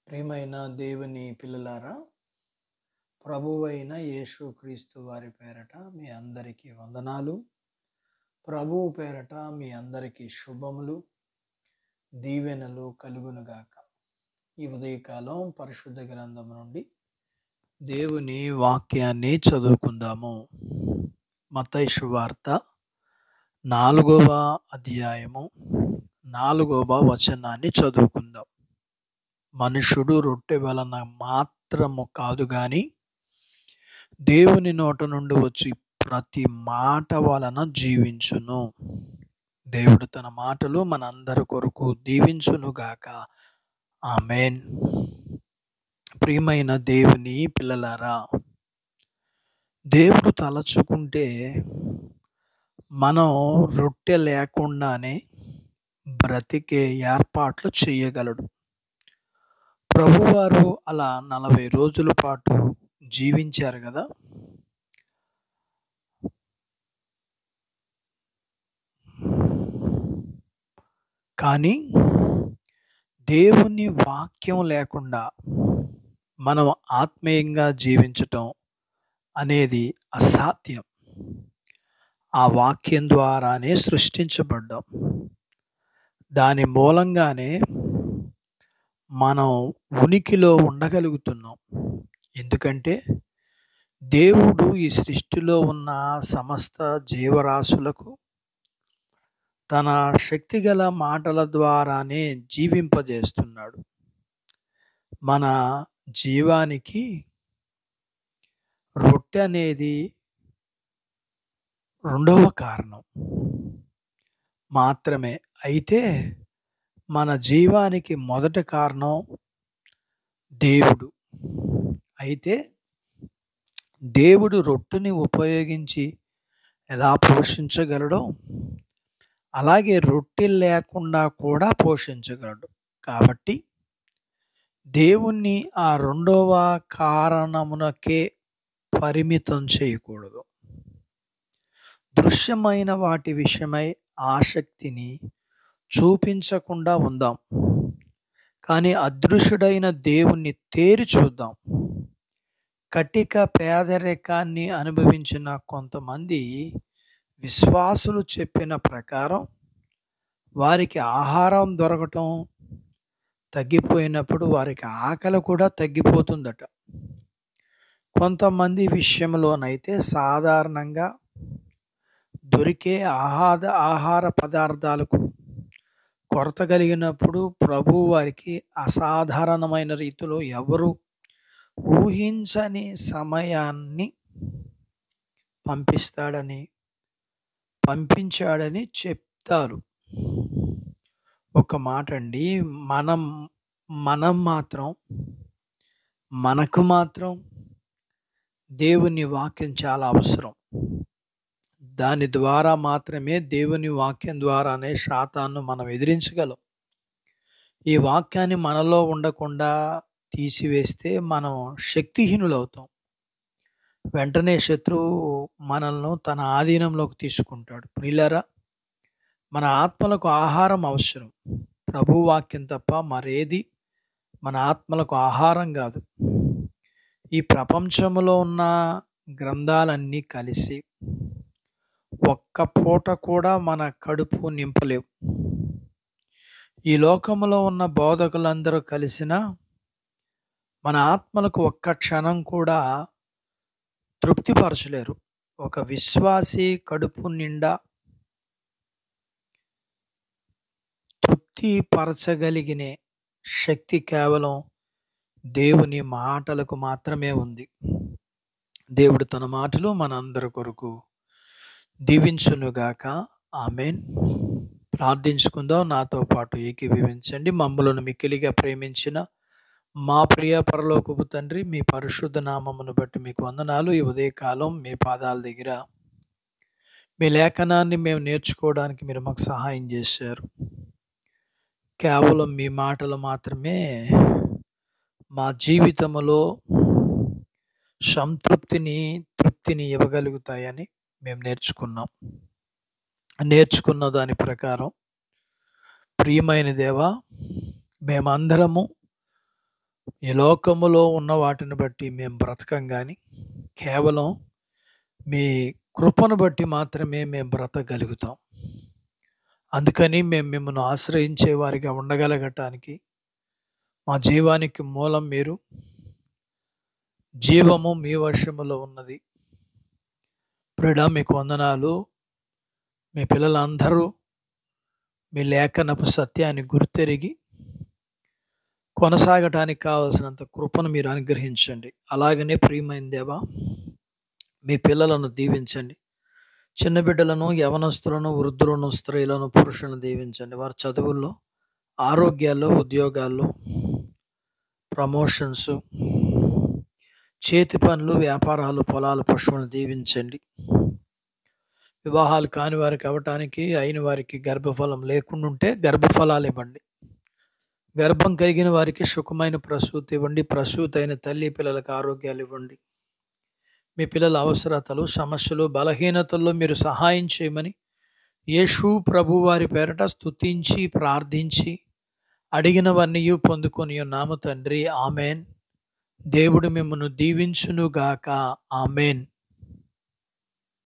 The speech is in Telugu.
ప్రియమైన దేవుని పిల్లలారా, ప్రభువైన యేసుక్రీస్తు వారి పేరట మీ అందరికీ వందనాలు. ప్రభువు పేరట మీ అందరికీ శుభములు, దీవెనలు కలుగునుగాక. ఈ ఉదయకాలం పరిశుద్ధ గ్రంథం నుండి దేవుని వాక్యాన్ని చదువుకుందాము. మత్తయి సువార్త 4వ అధ్యాయము 4వ వచనాన్ని చదువుకుందాం. మనుషుడు రొట్టె వలన మాత్రము కాదు గాని దేవుని నోట నుండి వచ్చి ప్రతి మాట వలన జీవించును. దేవుడు తన మాటలు మనందరి కొరకు దీవించునుగాక. ఆమేన్. ప్రియమైన దేవుని పిల్లలారా, దేవుడు తలచుకుంటే మనం రొట్టె లేకుండానే బ్రతికే ఏర్పాట్లు చేయగలడు. ప్రభువారు అలా 40 రోజుల పాటు జీవించారు కదా. కానీ దేవుని వాక్యం లేకుండా మనం ఆత్మీయంగా జీవించటం అనేది అసాధ్యం. ఆ వాక్యం ద్వారానే సృష్టించబడ్డాం. దాని మూలంగానే మనం ఉనికిలో ఉండగలుగుతున్నాం. ఎందుకంటే దేవుడు ఈ సృష్టిలో ఉన్న సమస్త జీవరాశులకు తన శక్తిగల మాటల ద్వారానే జీవింపజేస్తున్నాడు. మన జీవానికి రొట్టె అనేది రెండవ కారణం మాత్రమే. అయితే మన జీవానికి మొదటి కారణం దేవుడు. అయితే దేవుడు రొట్టెని ఉపయోగించి ఎలా పోషించగలడో అలాగే రొట్టె లేకుండా కూడా పోషించగలడు. కాబట్టి దేవుణ్ణి ఆ రెండవ కారణమునకే పరిమితం చేయకూడదు. దృశ్యమైన వాటి విషయమై ఆసక్తిని చూపించకుండా ఉందాం. కానీ అదృశ్యుడైన దేవుణ్ణి తేరి చూద్దాం. కటిక పేదరికాన్ని అనుభవించిన కొంతమంది విశ్వాసులు చెప్పిన ప్రకారం వారికి ఆహారం దొరకటం తగ్గిపోయినప్పుడు వారికి ఆకలి కూడా తగ్గిపోతుందట. కొంతమంది విషయంలోనైతే సాధారణంగా దొరికే ఆహార పదార్థాలకు కొరత కలిగినప్పుడు ప్రభు వారికి అసాధారణమైన రీతిలో ఎవరు ఊహించని సమయాన్ని పంపించాడని చెప్తారు. ఒక మాట అండి, మనకు మాత్రం దేవుని వాక్యం చాలా అవసరం. దాని ద్వారా మాత్రమే, దేవుని వాక్యం ద్వారానే సాతాను మనం ఎదిరించగలం. ఈ వాక్యాన్ని మనలో ఉండకుండా తీసివేస్తే మనం శక్తిహీనులవుతాం. వెంటనే శత్రువు మనల్ని తన ఆధీనంలోకి తీసుకుంటాడు. ప్రియులారా, మన ఆత్మలకు ఆహారం అవసరం. ప్రభు వాక్యం తప్ప మరేది మన ఆత్మలకు ఆహారం కాదు. ఈ ప్రపంచంలో ఉన్న గ్రంథాలన్నీ కలిసి ఒక్క పూట కూడా మన కడుపు నింపలేవు. ఈ లోకంలో ఉన్న బోధకులందరూ కలిసిన మన ఆత్మలకు ఒక్క క్షణం కూడా తృప్తిపరచలేరు. ఒక విశ్వాసి కడుపు నిండా తృప్తిపరచగలిగిన శక్తి కేవలం దేవుని మాటలకు మాత్రమే ఉంది. దేవుడు తన మాటలు మనందరి కొరకు దీవించునుగాక. ఆమేన్. ప్రార్థించుకుందాం. నాతో పాటు ఏకీభవించండి. మమ్మలను మిక్కిలిగా ప్రేమించిన మా ప్రియ పరలోకపు తండ్రి, మీ పరిశుద్ధ నామమును బట్టి మీకు వందనాలు. ఈ ఉదయకాలం మీ పాదాల దగ్గర మీ లేఖనాన్ని మేము నేర్చుకోవడానికి మీరు మాకు సహాయం చేశారు. కేవలం మీ మాటలు మాత్రమే మా జీవితంలో తృప్తిని ఇవ్వగలుగుతాయని మేము నేర్చుకున్న దాని ప్రకారం ప్రియమైన దేవా, మేమందరము ఈ లోకములో ఉన్న వాటిని బట్టి మేము బ్రతకం గాని, కేవలం మీ కృపను బట్టి మాత్రమే మేము బ్రతకగలుగుతాం. అందుకని మేము మిమ్మల్ని ఆశ్రయించే వారిగా ఉండగలగటానికి మా జీవానికి మూలం మీరు, జీవము మీ వశములో ఉన్నది. ప్రియుడా, మీకు వందనాలు. మీ పిల్లలందరూ మీ లేఖనపు సత్యాన్ని గుర్తెరిగి కొనసాగటానికి కావలసినంత కృపను మీరు అనుగ్రహించండి. అలాగనే ప్రియమైన దేవా, మీ పిల్లలను దీవించండి. చిన్న బిడ్డలను, యవనస్తులను, వృద్ధులను, స్త్రీలను, పురుషులను దీవించండి. వారి చదువుల్లో, ఆరోగ్యాల్లో, ఉద్యోగాల్లో, ప్రమోషన్స్, చేతి పనులు, వ్యాపారాలు, పొలాలు, పశువులను దీవించండి. వివాహాలు కాని వారికి అవ్వటానికి, అయిన వారికి గర్భఫలం లేకుండా ఉంటే గర్భఫలాలు ఇవ్వండి. గర్భం కలిగిన వారికి సుఖమైన ప్రసూతి ఇవ్వండి. ప్రసూతి అయిన తల్లి పిల్లలకు ఆరోగ్యాలు ఇవ్వండి. మీ పిల్లల అవసరతలు, సమస్యలు, బలహీనతల్లో మీరు సహాయం చేయమని యేసు ప్రభు వారి పేరట స్తుతించి ప్రార్థించి అడిగినవన్నీ పొందుకొని ఉన్నాము తండ్రి. ఆమెన్. దేవుడు మిమ్మల్ని దీవించునుగాక. ఆమెన్.